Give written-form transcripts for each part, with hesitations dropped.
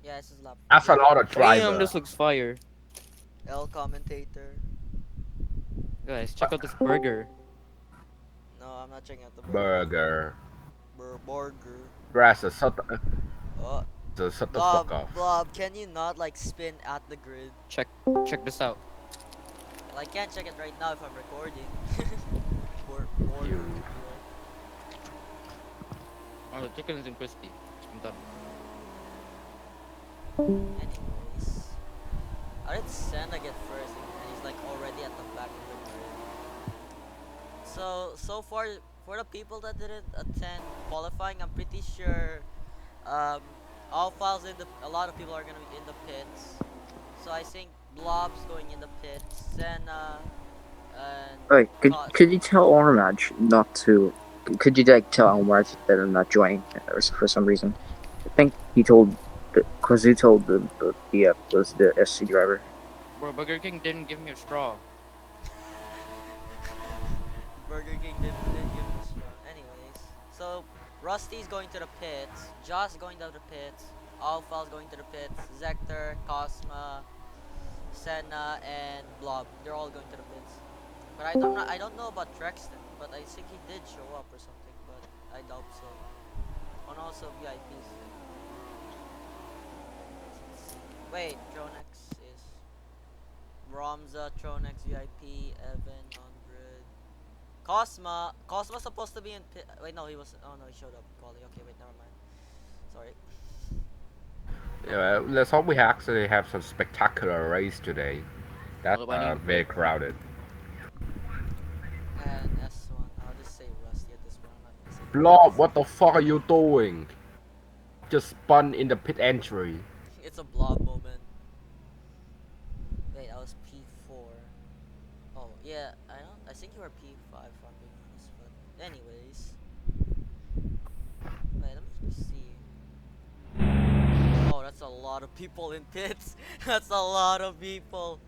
Yeah, this is lap 4. That's a lot of Damn, driver. this looks fire. L commentator. Guys, check out this burger. No, I'm not checking out the burger. Burger. Burger. Rasa, Oh, shut the Blob, fuck off. Blob, can you not like spin at the grid? Check this out. Well, I can't check it right now if I'm recording. Border You. could be Oh, the chicken isn't crispy. I'm done. right. Anyways, I did Senna get first, and he's like already at the back of the grid. So far, for the people that didn't attend qualifying, I'm pretty sure um, all files in a lot of people are gonna be in the pits. So I think Blob's going in the pits, Senna, and Wait, could you tell Ormaj not to? Could you like tell Ormaj that I'm not joining for some reason? I think he told, because he told the was the SC driver. Bro, Burger King didn't give me a straw. Burger King didn't give us one. Anyways, so Rusty's going to the pits, Josh going to the pits, Alpha's going to the pits, Zector, Cosma, Senna, and Blob. They're all going to the pits. But I don't know about Trexton, but I think he did show up or something, but I doubt so. And also VIPs. Wait, Tronex is Ramza, Tronex, VIP, Evan, 100. Cosma's supposed to be in pit. Wait, no, he was. Oh no, he showed up. Quali. Okay, wait, never mind. Sorry. Yeah, let's hope we actually have some spectacular race today. That's What do I need? very crowded. And S1. I'll just say Rusty at this point. I'm not gonna say. Blob, what the fuck are you doing? Just spun in the pit entry. It's a Blob moment. Wait, I was P4. Oh yeah, I think you were P5 if I'm being honest. But anyways. Wait, let me just see. Oh, that's a lot of people in pits. That's a lot of people.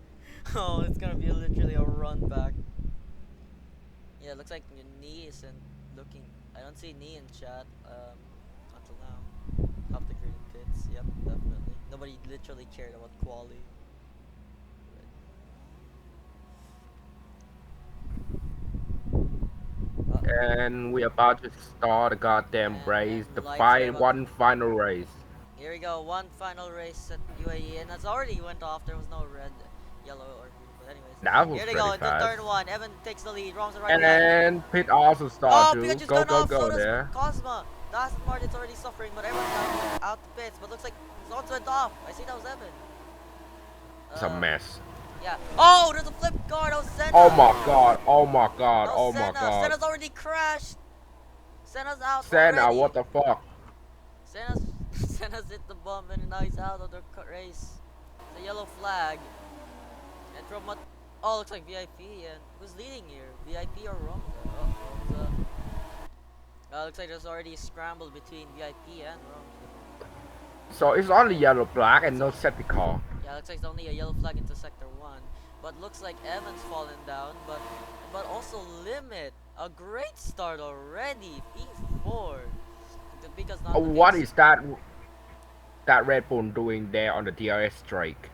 Oh, it's gonna be literally a run back. Yeah, it looks like your knee isn't looking. I don't see knee in chat. Until now. Top the grid in pits. Yep, definitely. Nobody literally cared about quality. And we're about to start the goddamn And race. The lights are about one final race. Here we go, one final race at UAE, and that's already went off. There was no red, yellow, or green. But anyways, That was here they pretty go into fast. turn one. Evan takes the lead. Roms right And behind. then pit also Oh, start to Pikachu's go gone off. So does there. Cosma. Aston Martin's already suffering, but everyone's out the pits. But looks like Zones went off. I see that was Evan. It's a mess. Yeah. Oh, there's a flip car. That was Senna. Oh my god, oh my god, That oh was my Senna. god. Senna's already crashed. Senna's out Senna, already. what the fuck? Senna's hit the bump and now he's out of the race. It's a yellow flag. And from what? Oh, looks like VIP. And who's leading here? VIP or Romza? Oh, Romza. Looks like there's already a scramble between VIP and Romza. So it's only yellow black and no safety car. Yeah, looks like it's only a yellow flag into sector 1. But looks like Evan's fallen down. But also Limit. A great start already. P4. Because not What is that Red Bull doing there on the DRS strike?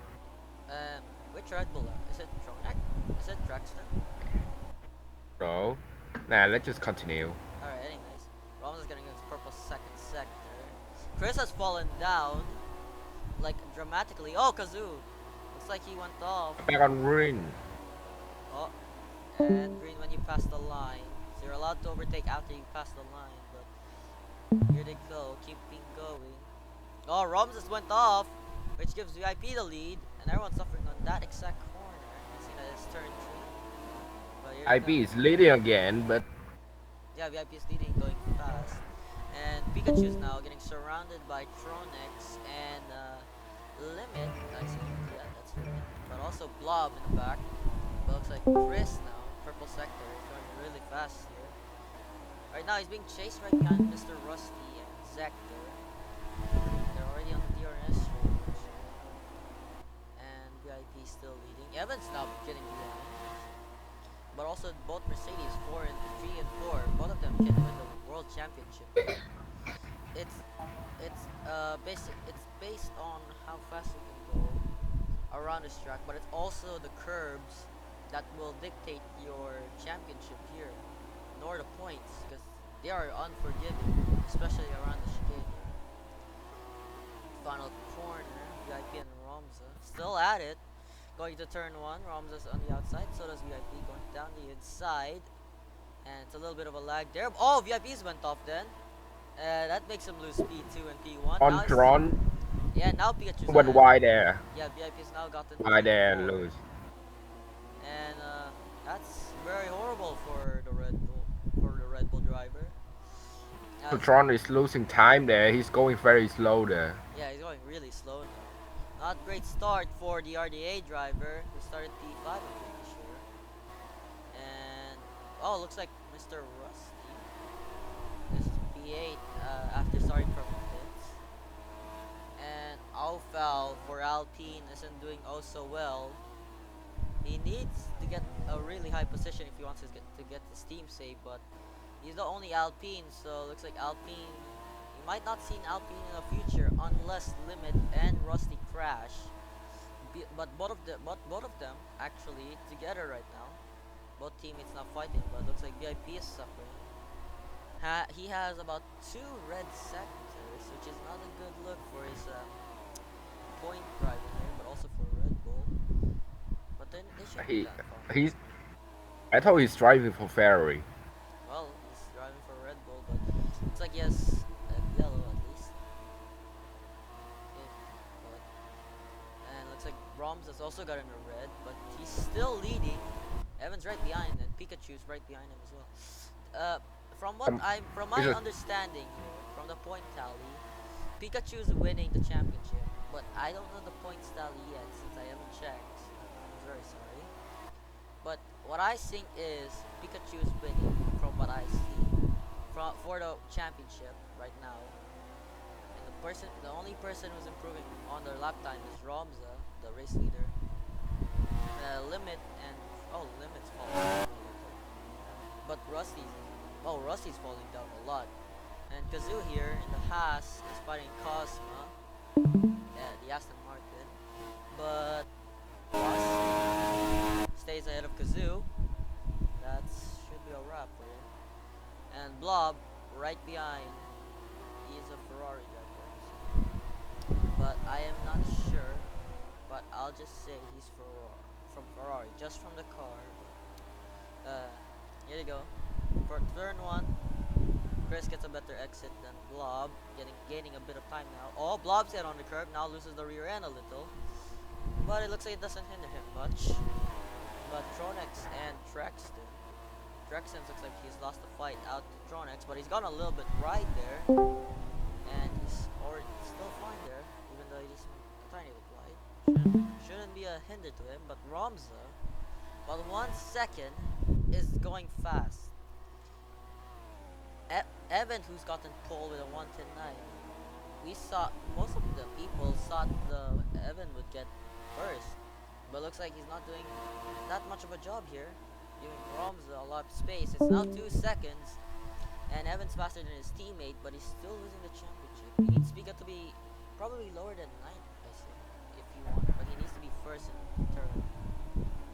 Which Red Bull? Is it Tronek? Is it Draxton? So, nah, let's just continue. Alright, anyways. Ramos is getting his purple second sector. Chris has fallen down. Like, dramatically. Oh, Kazoo! Looks like he went off. Back on green. Oh. And green when you pass the line. So you're allowed to overtake after you pass the line. But here they go, keeping going. Oh, Ramses went off, which gives VIP the lead, and everyone's suffering on that exact corner. I see that it's turn 3. But here IP is leading again, but yeah, VIP is leading, going fast. And Pikachu's now getting surrounded by Tronex and Limit. I see, yeah, that's Limit. But also Blob in the back. But looks like Chris now, purple sector, is going really fast here. Right now he's being chased right behind Mr. Rusty and Zector. They're already on the DRS range. And VIP still leading. Evan's now getting behind. But also both Mercedes 4 and 3 and 4, both of them can win the World Championship. It's based on how fast you can go around this track, but it's also the curbs that will dictate your championship here, nor the points, because they are unforgiving, especially around the chicane here. Final corner, VIP and Ramza still at it. Going to turn one, Ramza's on the outside, so does VIP going down the inside. And it's a little bit of a lag there. Oh, VIP's went off then. That makes him lose P2 and P1. On Now Tron, yeah, now Pikachu's went ahead. wide there. Yeah, VIP's now gotten Wide there and P4. lose. And that's very horrible for the Red Bull driver. So As- Tron is losing time there. He's going very slow there. yeah, he's going really slow now. Not great start for the RDA driver who started P5, I'm pretty sure. And oh, looks like Mr. Rusty is P8 after starting from pits. And Alfal for Alpine isn't doing oh so well. He needs to get a really high position if he wants to get his team safe, but he's the only Alpine, so looks like Alpine. You might not see an Alpine in the future unless Limit and Rusty crash. But both of them actually together right now. Both teammates not fighting, but looks like VIP is suffering. He has about 2 red sectors, which is not a good look for his point driving here, but also for Red Bull. But then they should be He, that far. he's. I thought he's driving for Ferrari. Well, he's driving for Red Bull, but it's like he has yellow at least. But, and looks like Roms has also gotten a red, but he's still leading. Evan's right behind, and Pikachu's right behind him as well. From my is it- understanding here, from the point tally, Pikachu's winning the championship, but I don't know the points tally yet since I haven't checked. I'm very sorry. But what I think is Pikachu's winning from what I see for the championship right now. And the only person who's improving on their lap time is Ramza, the race leader. Limit's falling down a little. But Rusty's falling down a lot. And Kazoo here in the Haas is fighting Cosma, the Aston Martin. But Rusty stays ahead of Kazoo. That should be a wrap for him. And Blob right behind. He is a Ferrari driver. But I am not sure. But I'll just say he's from Ferrari, just from the car. Here you go. For turn one, Chris gets a better exit than Blob, gaining a bit of time now. Oh, Blob's hit on the curb, now loses the rear end a little. But it looks like it doesn't hinder him much. But Tronex and Trexton looks like he's lost the fight out to Tronex, but he's gone a little bit right there. And he's still fine there, even though he's a tiny bit wide. Shouldn't be a hinder to him, but Ramza, about 1 second, is going fast. Evan, who's gotten pole with a 1:10.9, we saw most of the people thought Evan would get first, but looks like he's not doing that much of a job here, giving Ramza a lot of space. It's now 2 seconds, and Evan's faster than his teammate, but he's still losing the championship. He needs Pika to be probably lower than 9th, I think, if you want, but he needs to be first in turn.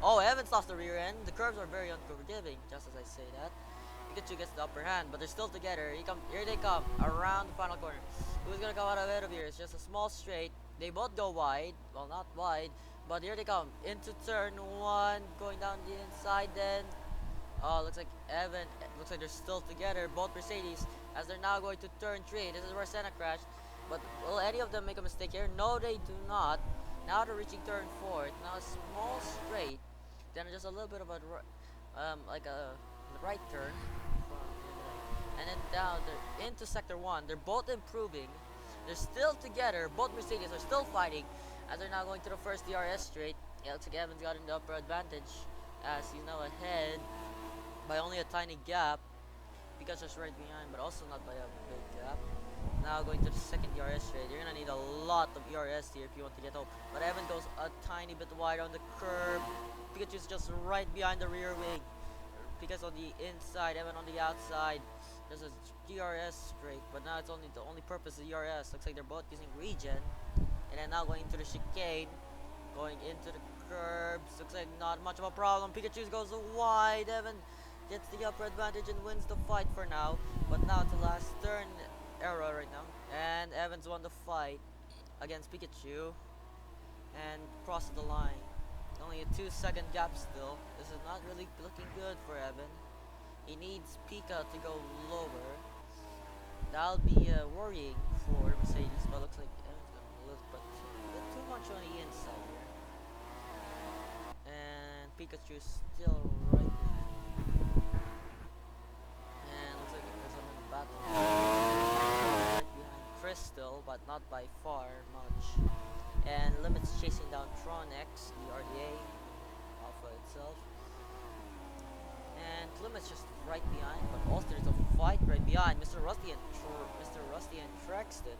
Oh, Evans lost the rear end. The curves are very unforgiving, just as I say that. Pikachu gets the upper hand, but they're still together. Here they come, around the final corner. Who's gonna come out ahead of here? It's just a small straight. They both go wide. Well, not wide, but here they come. Into turn one, going down the inside then. Oh, looks like looks like they're still together, both Mercedes, as they're now going to turn 3. This is where Senna crashed. But will any of them make a mistake here? No, they do not. Now they're reaching turn 4. It's now a small straight. Then just a little bit of a like a right turn, and then down they're into sector 1. They're both improving. They're still together. Both Mercedes are still fighting as they're now going to the first DRS straight. Yeah, looks like Evans got in the upper advantage as he's now ahead by only a tiny gap. Pikachu's right behind, but also not by a big gap. Now going to the second ERS straight. You're gonna need a lot of ERS here if you want to get home. But Evan goes a tiny bit wide on the curb. Pikachu's just right behind the rear wing. Pikachu's on the inside, Evan on the outside. There's a DRS straight, but now it's the only purpose of DRS. Looks like they're both using regen. And then now going into the chicane, going into the curbs. Looks like not much of a problem. Pikachu goes wide. Evan gets the upper advantage and wins the fight for now. But now it's the last turn era right now. And Evans won the fight against Pikachu and crossed the line. Only a 2-second gap still. This is not really looking good for Evan. He needs Pika to go lower. That'll be worrying for Mercedes, but looks like Evan's gonna lose, but a bit too much on the inside here. And Pikachu's still right behind. And looks like there's another battle. Right behind Crystal, but not by far much. And Limit's chasing down Tronex, the RDA, Alpha itself. And Limit's just right behind, but also there's a fight right behind. Mr. Rusty and Trexton,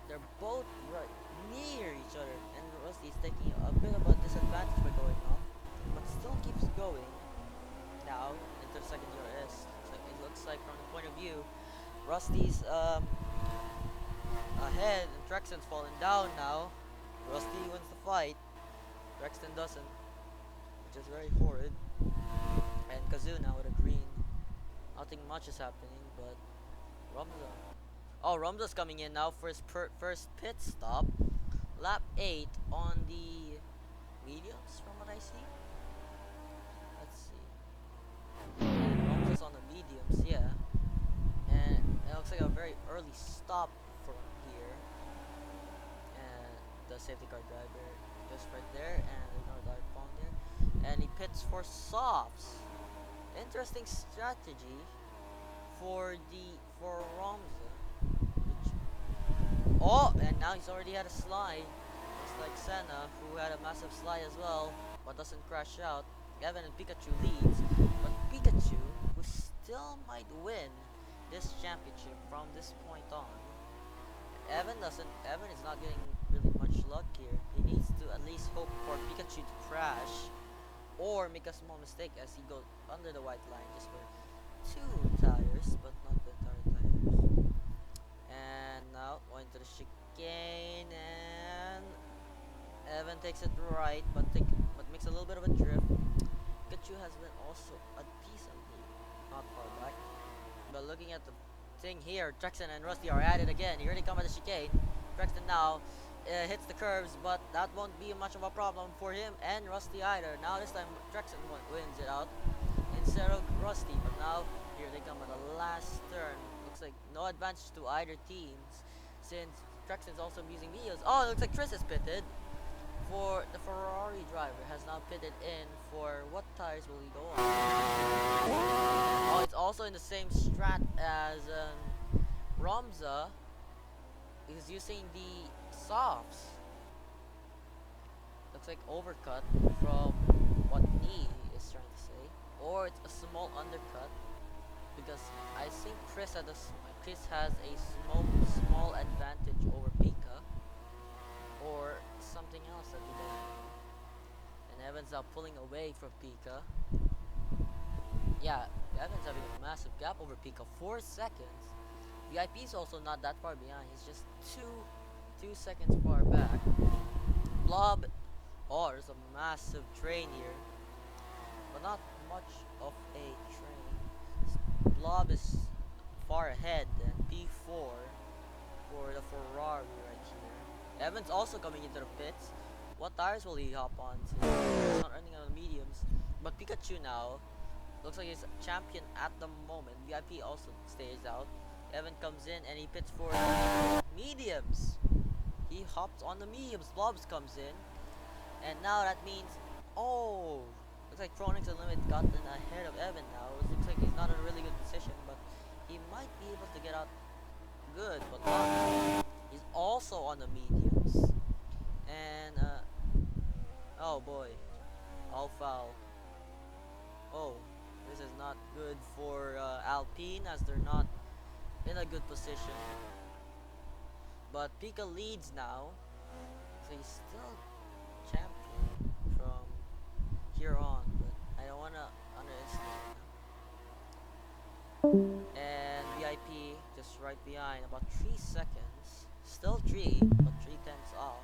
they're both right near each other, and Rusty's taking a bit of a disadvantage by going off, but still keeps going. Now into the second DRS. It looks like from the point of view, Rusty's ahead, and Trexton's falling down now. Rusty wins the fight. Trexton doesn't, which is very horrid. And Kazoo now with a green. Nothing much is happening, but Rumza. Oh, Rumza's coming in now for his first pit stop. Lap 8 on the mediums, from what I see. Let's see. Rumza's on the mediums, yeah. And it looks like a very early stop from here. And the safety car driver just right there, and another dark bomb there. And he pits for softs. Interesting strategy for Ramza. Oh, and now he's already had a slide, just like Senna, who had a massive slide as well, but doesn't crash out. Evan and Pikachu leads, but Pikachu, who still might win this championship from this point on. Evan is not getting really much luck here. He needs to at least hope for Pikachu to crash or make a small mistake as he goes under the white line just for 2 tires, but not the entire tires. And now going to the chicane, and Evan takes it right, but makes a little bit of a drift. Pikachu has been also a decently not far back. But looking at the thing here, Trexton and Rusty are at it again. He already come at the chicane. Trexton now hits the curves, but that won't be much of a problem for him and Rusty either. Now this time Trexton wins it out instead of Rusty, but now here they come at the last turn. Looks like no advantage to either teams since Trexton's also using mediums. Oh, it looks like Chris is pitted. For the Ferrari driver has now pitted in for what tires will he go on? Oh, it's also in the same strat as Ramza. He's using the softs. Looks like overcut from what he is trying to say, or it's a small undercut because I think Chris has a small advantage over Pika, or something else that he doesn't know. And Evans now pulling away from Pika. Yeah, Evans having a massive gap over Pika, 4 seconds. VIP's also not that far behind. He's just two seconds far back. Blob. Oh, there's a massive train here, but not much of a train. Blob is far ahead than P4 for the Ferrari right here. Evans also coming into the pits. What tires will he hop on to? He's not running on the mediums, but Pikachu now looks like he's a champion at the moment. VIP also stays out. Evan comes in and he pits for mediums. He hops on the mediums. Blobs comes in, and now that means, oh, looks like Chronix and Limit gotten ahead of Evan now. It looks like he's not in a really good position, but he might be able to get out good, but not. He's also on the mediums, and oh boy, all foul. Oh, this is not good for Alpine as they're not in a good position. But Pika leads now, so he's still champion from here on, but I don't wanna underestimate him. And VIP just right behind, about 3 seconds. Still 3, but 3 tenths off.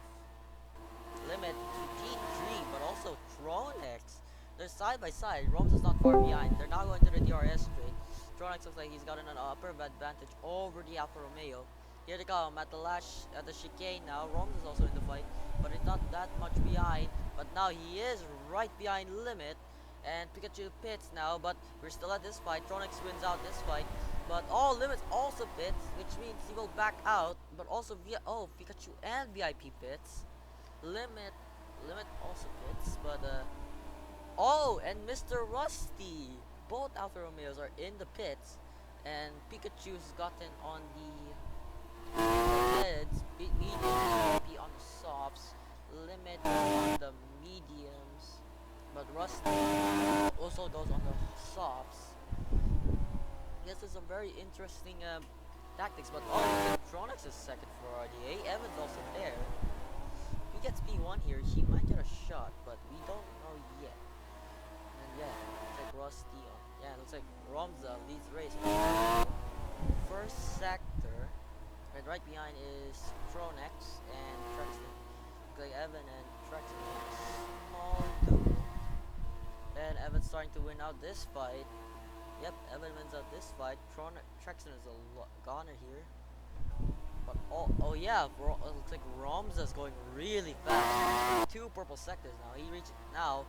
side by side. Rome's is not far behind. They're now going to the DRS straight. Tronix looks like he's gotten an upper advantage over the Alfa Romeo. Here they come at the chicane now. Rome's is also in the fight, but he's not that much behind. But now he is right behind Limit. And Pikachu pits now, but we're still at this fight. Tronix wins out this fight. But Limit also pits, which means he will back out. But also Pikachu and VIP pits. Limit also pits, but and Mr. Rusty. Both Alfa Romeos are in the pits, and Pikachu's gotten on the heads, medium, VIP on the softs, Limit on the mediums, but Rusty also goes on the softs. This is a very interesting tactics, but Tronix is second for RDA. Evan's also there. If he gets P1 here, he might get a shot, but we don't know yet. And yeah, looks like Rusty. Yeah, looks like Romza leads the race. First sector, and right behind is Tronex and Trexton. Looks like Evan and Trexton in a small duel. And Evan's starting to win out this fight. Yep, Evan wins out this fight. Trexton is a goner here. But oh yeah, it looks like Romza's going really fast. 2 purple sectors now. He reaches now,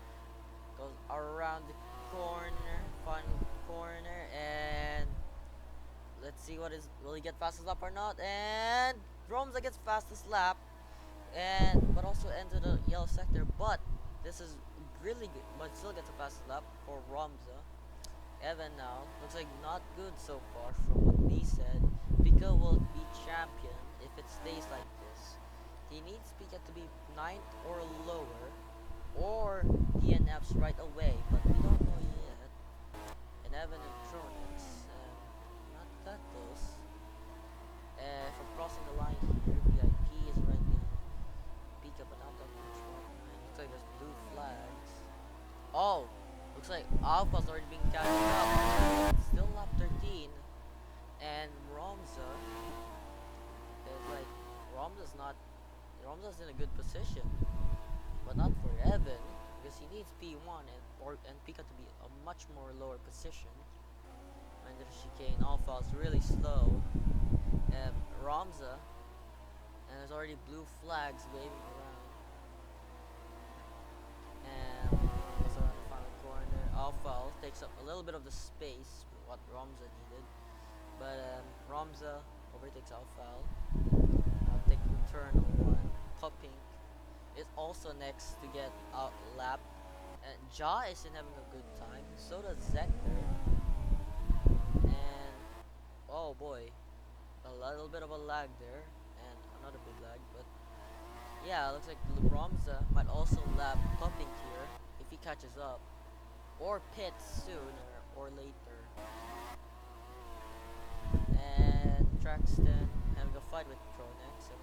goes around the corner, final corner, and let's see will he get fastest lap or not? And Romza gets fastest lap, but also ends the yellow sector. But this is really good, but still gets the fastest lap for Romza. Evan now looks like not good so far from what they said. Pika will be champion if it stays like this. He needs Pika to be 9th or lower, or DNFs right away, but we don't know yet. And Evan and Tronix, not that close. From crossing the line here, VIP is right behind Pika, but not that much more. Looks like there's blue flags. Oh! Looks like Alpha's already being catching up. Still lap 13. And Romza is like Romza's in a good position. But not for Evan, because he needs P1 and Pika to be a much more lower position. Under the chicane, Alpha's really slow. Romza, and there's already blue flags waving around. And also on the final corner, Alpha takes up a little bit of the space with what Romza needed. But Romza overtakes Alpha. Taking turn 1. Topping is also next to get out lap. And Ja isn't having a good time. So does Zector. And oh boy, a little bit of a lag there, and another big lag. But yeah, looks like Romza might also lap Topping here if he catches up, or pits sooner or later. And Traxton having a fight with Tronex, and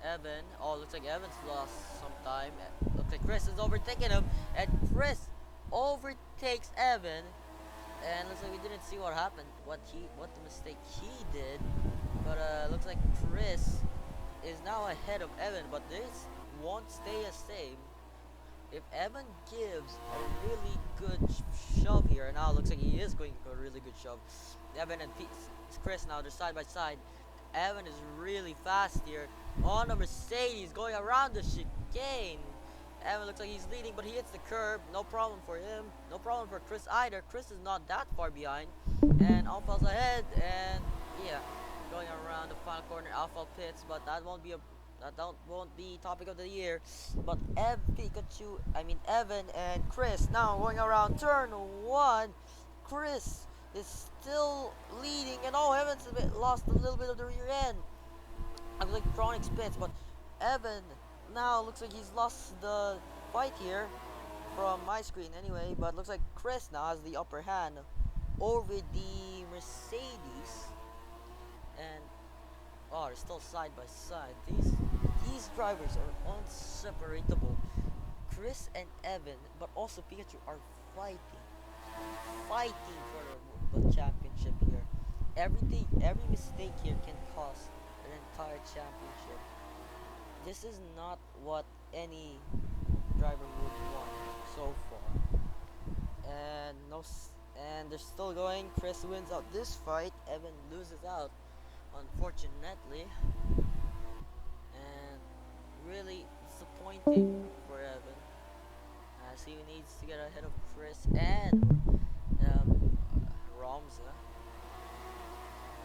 Evan, looks like Evan's lost some time. Looks like Chris is overtaking him, and Chris overtakes Evan. And looks like we didn't see what happened, what the mistake he did. But looks like Chris is now ahead of Evan, but this won't stay the same. If Evan gives a really good shove here, and now it looks like he is going a really good shove. Evan and Chris now, they're side by side. Evan is really fast here on a Mercedes going around the chicane. Evan looks like he's leading, but he hits the curb. No problem for him. No problem for Chris either. Chris is not that far behind. And Alpha's ahead, and yeah, going around the final corner. Alpha pits, but that won't be topic of the year. But Evan and Chris now going around turn 1. Chris is still leading, and Evan's lost a little bit of the rear end. I was like Tronix pits, but Evan now looks like he's lost the fight here from my screen anyway. But looks like Chris now has the upper hand over the Mercedes, and they're still side by side. These drivers are unseparatable. Chris and Evan, but also Pikachu, are fighting for the championship here. Every mistake here can cost an entire championship. This is not what any driver would won so far. And and they're still going. Chris wins out this fight. Evan loses out, unfortunately, and really disappointing for Evan, as he needs to get ahead of Chris and Ramza.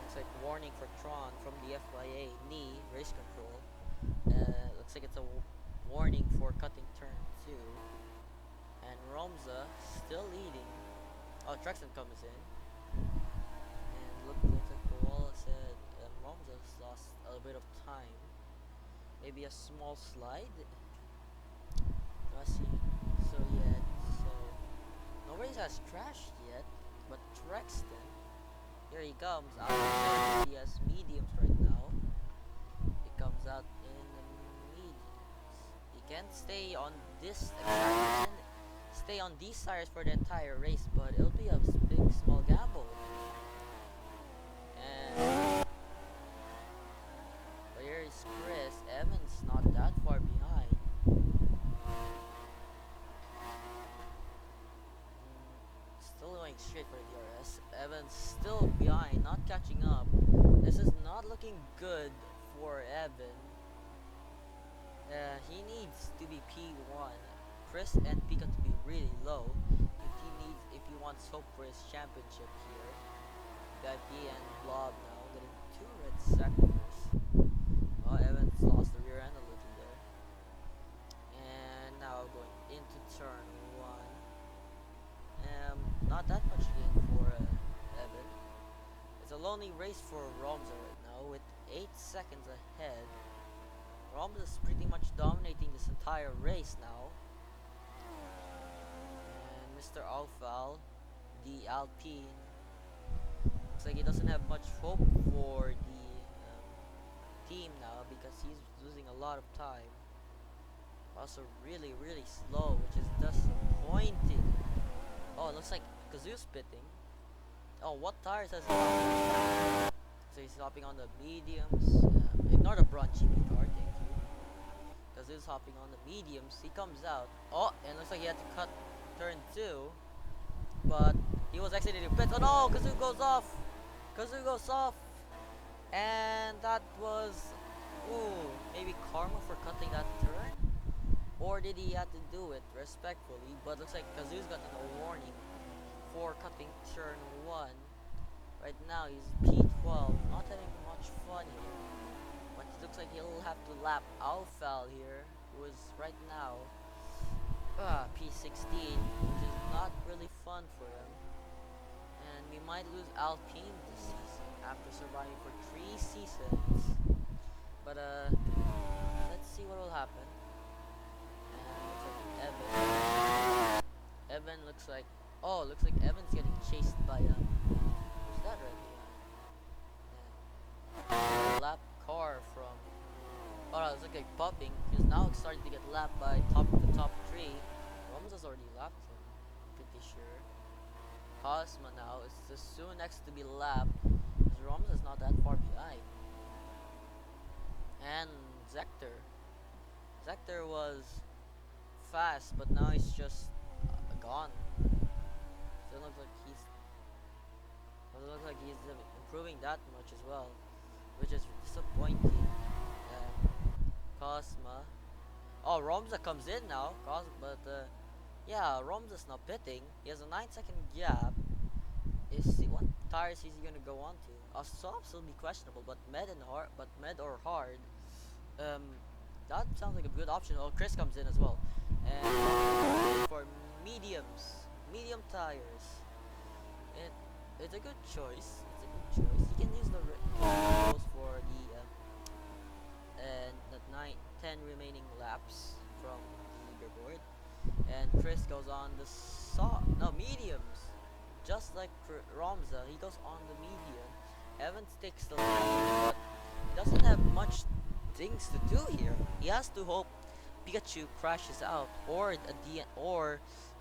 Looks like warning for Tron from the FIA knee race control. Looks like it's a warning for cutting turn 2. And Ramza still leading. Oh, Trexon comes in. And looks like Koala said Ramza's lost a little bit of time. Maybe a small slide. Let's see. So nobody has crashed yet, but Trexton, here he comes out. He has mediums right now. He comes out in the mediums. He can't stay on this. He can stay on these tires for the entire race, but it'll be a big small gamble. And but here is Chris. Evan's not that far behind. Still going straight for the DRS. Evan's still behind, not catching up. This is not looking good for Evan. He needs to be P1. Chris and Pika to be really low if he wants hope for his championship here. VIP and Blob now getting 2 red sectors. Oh, Evans lost the rear end a little there. And now going into turn 1. Not that much gain for Evan. It's a lonely race for Ramza right now with 8 seconds ahead. Ramza's pretty much dominating this entire race now. And Mr. Alfal, the Alpine, looks like he doesn't have much hope for the team now because he's losing a lot of time. Also really slow, which is disappointing. Oh, it looks like Kazoo's pitting. Oh, what tires has he on? So he's hopping on the mediums. Ignore the broad GP car, thank you. Kazoo's hopping on the mediums. He comes out. Oh, and looks like he had to cut turn 2. But he was exiting the pits. Oh no, Kazoo goes off. Kazoo goes off. And that was, maybe karma for cutting that turn? Or did he have to do it respectfully? But looks like Kazoo's gotten a warning for cutting turn 1. Right now he's P12, not having much fun here. But it looks like he'll have to lap Alfal here, who is right now P16, which is not really fun for him. And we might lose Alpine this season after surviving for 3 seasons. But let's see what will happen. And looks like Evan looks like Evan's getting chased by who's that right behind? Lap car from it looks like popping because now it's starting to get lapped by the top 3. Ramza's already lapped him, pretty sure. Cosma now is the soon next to be lapped because Ramza's not that far behind. And Zector was fast, but now he's just gone. Doesn't look like he's improving that much as well, which is disappointing. Cosma. Oh, Ramza comes in now. But yeah, Ramza's not pitting. He has a 9-second gap. What tires is he gonna go on to? Softs will be questionable, but med or hard. That sounds like a good option. Oh, Chris comes in as well. And for medium tires. It's a good choice. You can use the those for the 10 remaining laps from the leaderboard. And Chris goes on the mediums. Just like Ramza, he goes on the medium. Evans takes the lead, but he doesn't have much things to do here. He has to hope Pikachu crashes out, or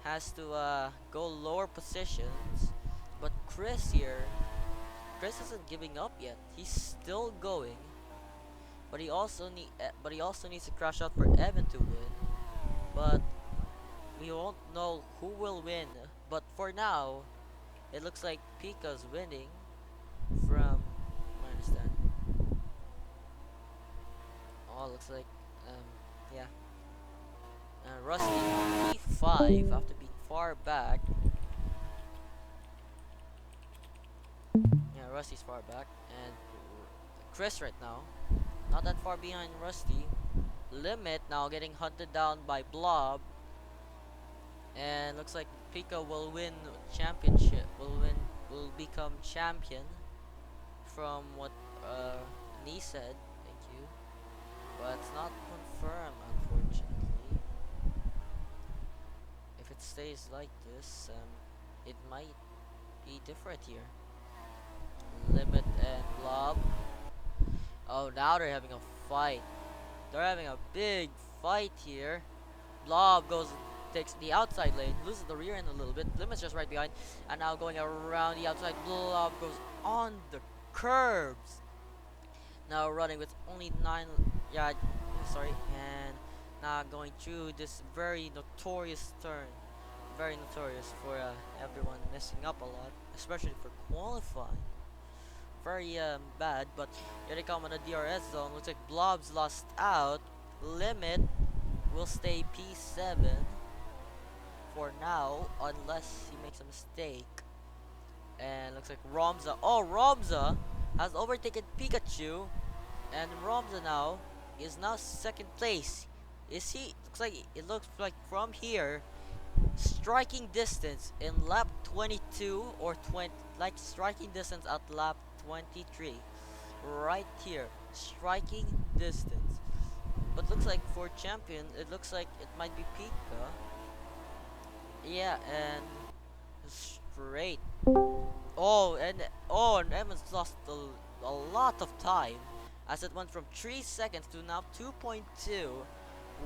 has to go lower positions. But Chris isn't giving up yet. He's still going. But he also needs to crash out for Evan to win. But we won't know who will win. But for now, it looks like Pika's winning from my understand. Oh, looks like yeah. Rusty P5 after being far back. Yeah, Rusty's far back, and Chris right now, not that far behind Rusty. Limit now getting hunted down by Blob, and looks like Pika will win championship. Will become champion from what Nee said. Thank you, but it's not confirmed unfortunately. If it stays like this, it might be different here. Limit and Blob. Oh, now they're having a fight. They're having a big fight here. Blob takes the outside lane, loses the rear end a little bit. Limit's just right behind, and now going around the outside. Blob goes on the curbs. Now running with only 9. Yeah, sorry, and now going through this very notorious turn. Very notorious for everyone messing up a lot, especially for qualifying. Very bad, but here they come on the DRS zone. Looks like Blob's lost out. Limit will stay P7 for now, unless he makes a mistake. And looks like Romza. Oh, Romza has overtaken Pikachu, and Romza now is now second place. Is he? Looks like it looks like from here, striking distance in lap 22 or 20, like striking distance at lap 23, right here, striking distance. But looks like for champion, it looks like it might be Pika. Yeah, and straight. And Evans lost a lot of time, as it went from 3 seconds to now 2.2.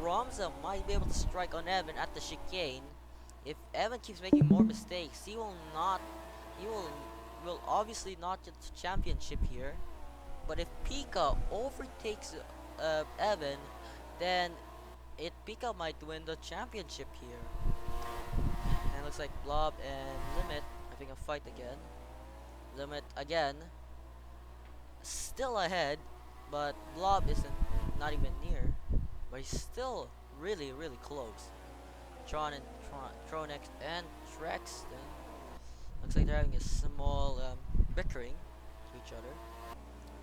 Ramza might be able to strike on Evan at the chicane. If Evan keeps making more mistakes, he will obviously not get the championship here. But if Pika overtakes Evan, then Pika might win the championship here. And looks like Blob and Limit having a fight again. Limit again, still ahead, but Blob isn't not even near. But he's still really close. Tronex and Trexton. Looks like they're having a small bickering to each other.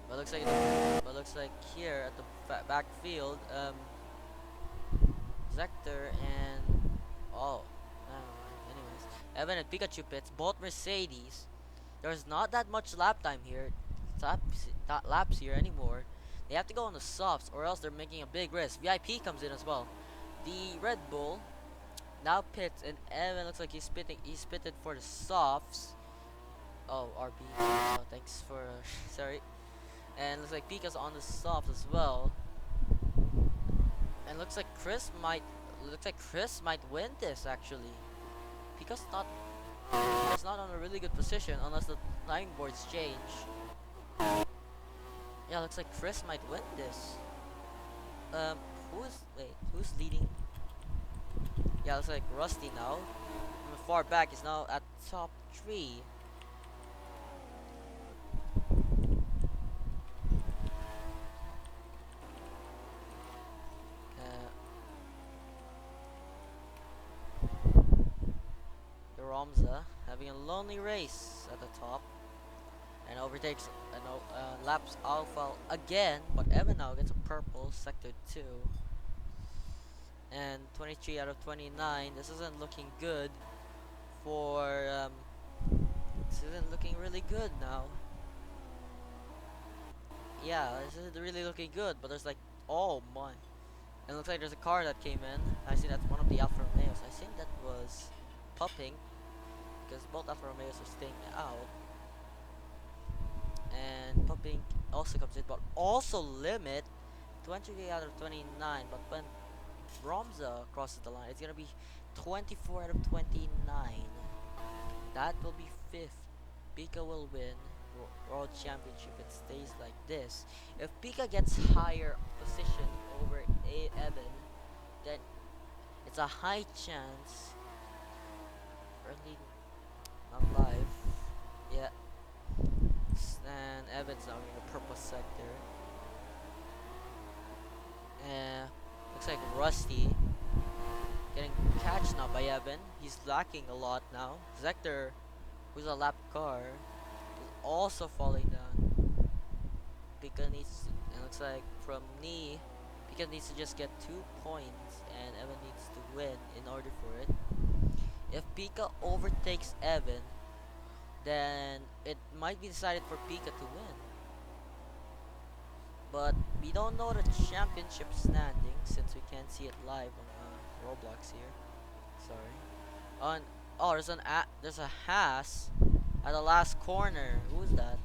But looks like here at the backfield, Zector and anyways, Evan and Pikachu pits, both Mercedes. There's not that much lap time here, laps here anymore. They have to go on the softs, or else they're making a big risk. VIP comes in as well. The Red Bull now pits, and Evan looks like he's pitted for the softs. Oh, RB. Oh, thanks for sorry. And looks like Pika's on the soft as well. And looks like Chris might win this actually. Pika's not on a really good position unless the timing boards change. Yeah, looks like Chris might win this. Who's leading? Yeah, looks like Rusty now. From far back is now at top 3. Ramza having a lonely race at the top, and overtakes laps Alpha again, but Evan now gets a purple sector 2, and 23 out of 29. This isn't looking good for this isn't looking really good now. Yeah, this isn't really looking good, but there's like, oh my, and it looks like there's a car that came in. I think that's one of the Alfa Romeos. I think that was Pupping, because both Alfa Romeos are staying out. And Pupping also comes in, but also Limit, 23 out of 29. But when Ramza crosses the line, it's gonna be 24 out of 29. That will be 5th. Pika will win World Championship. It stays like this. If Pika gets higher position over Evan, then it's a high chance and Evans now in the purple sector. And looks like Rusty getting catched now by Evan. He's lacking a lot now. Zector, who's a lap car, is also falling down. Pika needs, it looks like from knee, Pika needs to just get 2 points, and Evan needs to win in order for it. If Pika overtakes Evan, then it might be decided for Pika to win. But we don't know the championship standing since we can't see it live on Roblox here. Sorry. On oh, there's a Haas at the last corner. Who's that?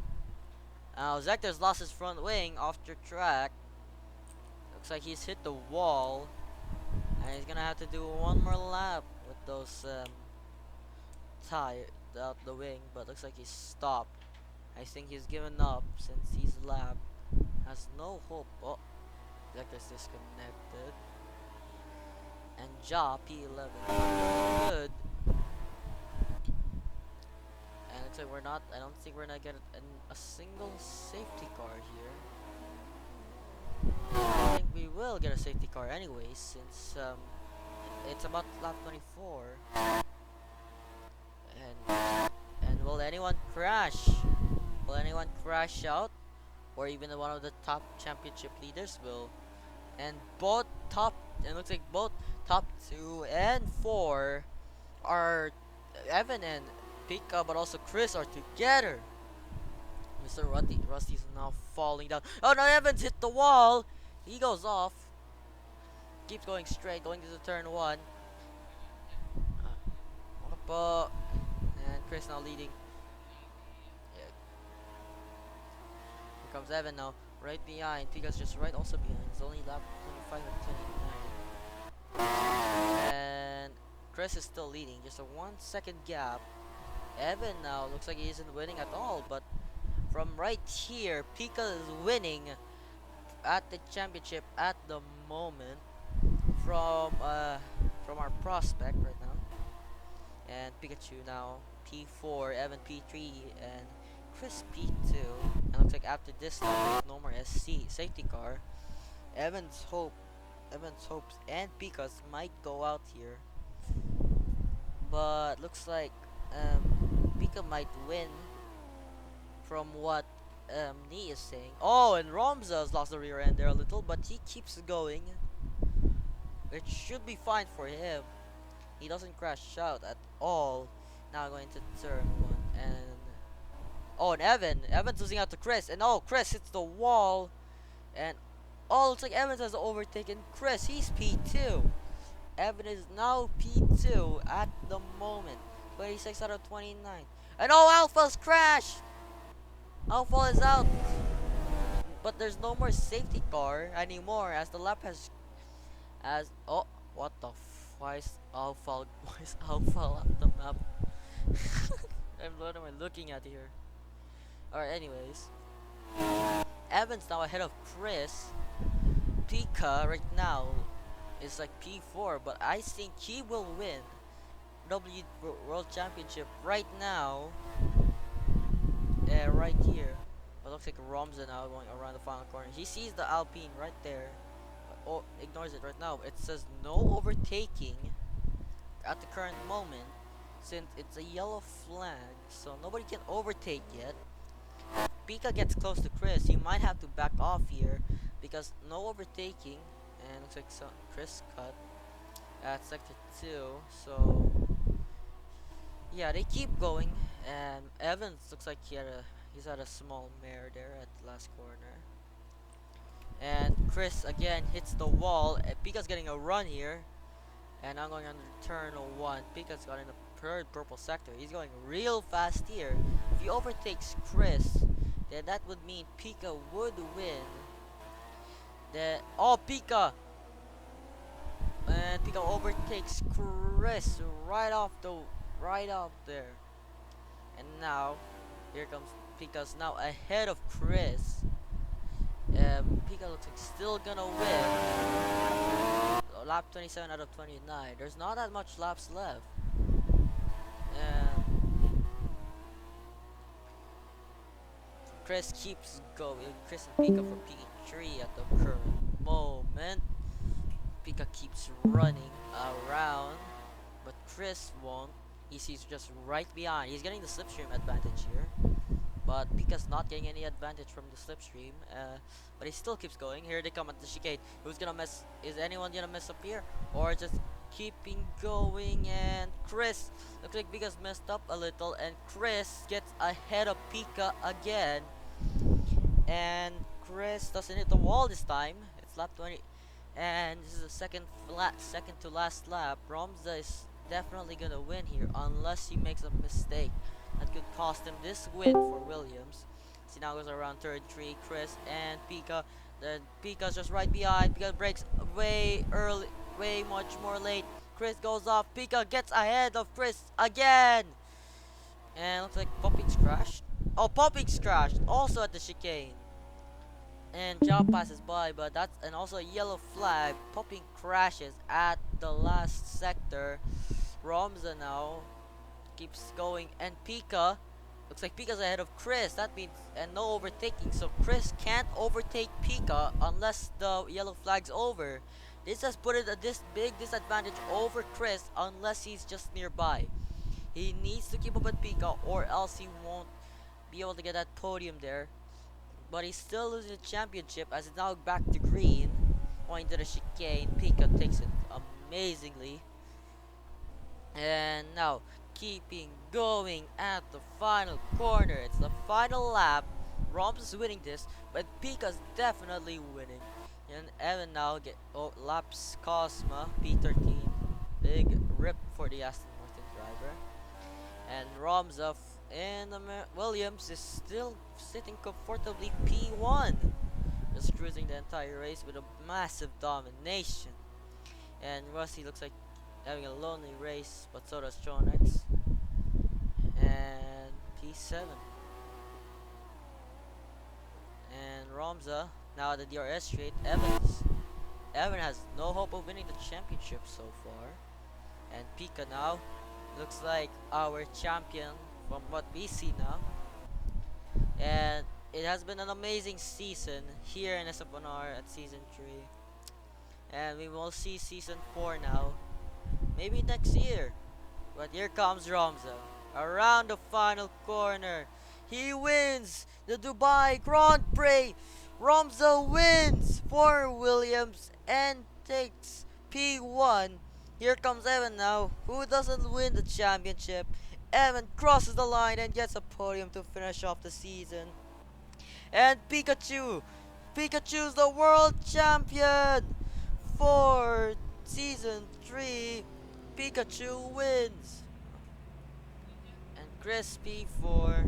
Zector's lost his front wing off the track. Looks like he's hit the wall, and he's gonna have to do one more lap with those tire out the wing. But looks like he's stopped. I think he's given up since he's lapped. Has no hope. Oh, Zector's disconnected. And Ja P11 good. And looks like we're not. I don't think we're gonna get a single safety car here. I think we will get a safety car anyways, since it's about lap 24. And will anyone crash? Will anyone crash out? Or even one of the top championship leaders will? And both top, it looks like both top 2 and 4 are Evan and Pika, but also Chris are together. Mr. Rusty's now falling down. Oh no, Evans hit the wall. He goes off. Keeps going straight, going to the turn 1. And Chris now leading. Yeah. Here comes Evan now, right behind. Pika's just right also behind. It's only lap 25 and 29. And Chris is still leading, just a 1 second gap. Evan now looks like he isn't winning at all, but from right here, Pika is winning at the championship at the moment from our prospect right now. And Pikachu now P4, Evan P3, and Chris P2. And looks like after this now there's no more SC safety car. Evan's hopes and Pika's might go out here, but looks like Pika might win from what Nee is saying. Oh, and Romza's lost the rear end there a little, but he keeps going. It should be fine for him. He doesn't crash out at all. Now going to turn 1, and oh, and Evan's losing out to Chris, and oh, Chris hits the wall, and oh, looks like Evans has overtaken Chris. He's P2. Evan is now P2 at the moment. 26 out of 29. And oh, Alpha's crashed. Alpha is out. But there's no more safety car anymore as the lap has oh, what the why is Alpha off the map? What am I looking at here? Alright, anyways. Evan's now ahead of Chris. Pika right now is like P4, but I think he will win World Championship right now. Right here. But looks like Romza now going around the final corner. He sees the Alpine right there, but oh, ignores it right now. It says no overtaking at the current moment since it's a yellow flag, so nobody can overtake yet. Pika gets close to Chris, he might have to back off here because no overtaking. And looks like Chris cut at sector 2, so yeah, they keep going. And Evans looks like he's had a small mare there at the last corner. And Chris again hits the wall. Pika's getting a run here. And I'm going under turn 1. Pika's got in the third purple sector. He's going real fast here. If he overtakes Chris, then that would mean Pika would win. Oh, Pika! And Pika overtakes Chris right off there. And now, here comes Pika's now ahead of Chris. Pika looks like still gonna win. Lap 27 out of 29. There's not that much laps left. Chris keeps going. Chris and Pika for P3 at the current moment. Pika keeps running around, but Chris won't. He's just right behind. He's getting the slipstream advantage here, but Pika's not getting any advantage from the slipstream. But he still keeps going. Here they come at the chicane. Who's gonna mess? Is anyone gonna mess up here, or just keeping going? And Chris looks like Pika's messed up a little, and Chris gets ahead of Pika again. And Chris doesn't hit the wall this time. It's lap 20, and this is the second to last lap. Romza is definitely gonna win here unless he makes a mistake that could cost him this win for Williams. See, now goes around turn 3. Chris and Pika. Then Pika's just right behind. Pika breaks way early, way much more late. Chris goes off. Pika gets ahead of Chris again. And looks like Popping's crashed. Oh, Popping's crashed also at the chicane. And Job passes by, but that's and also a yellow flag. Popping crashes at the last sector. Romza now keeps going, and Pika looks like Pika's ahead of Chris. That means and no overtaking, so Chris can't overtake Pika unless the yellow flag's over. This has put it at this big disadvantage over Chris unless he's just nearby. He needs to keep up with Pika, or else he won't be able to get that podium there. But he's still losing the championship as it's now back to green. Going to the chicane. Pika takes it amazingly. And now keeping going at the final corner. It's the final lap. Roms is winning this, but Pika's definitely winning. And Evan now laps Cosma P13. Big rip for the Aston Martin driver. And Romza and Williams is still sitting comfortably P1, just cruising the entire race with a massive domination. And Rossi looks like having a lonely race, but so does Tronex. And P7. And Romza now at the DRS straight. Evan has no hope of winning the championship so far. And Pika now looks like our champion from what we see now. And it has been an amazing season here in SF1R at season 3. And we will see season 4 now. Maybe next year. But here comes Romza. Around the final corner. He wins the Dubai Grand Prix. Romza wins for Williams and takes P1. Here comes Evan now, who doesn't win the championship. Evan crosses the line and gets a podium to finish off the season. And Pikachu's the world champion for season 3. Pikachu wins. And Crispy for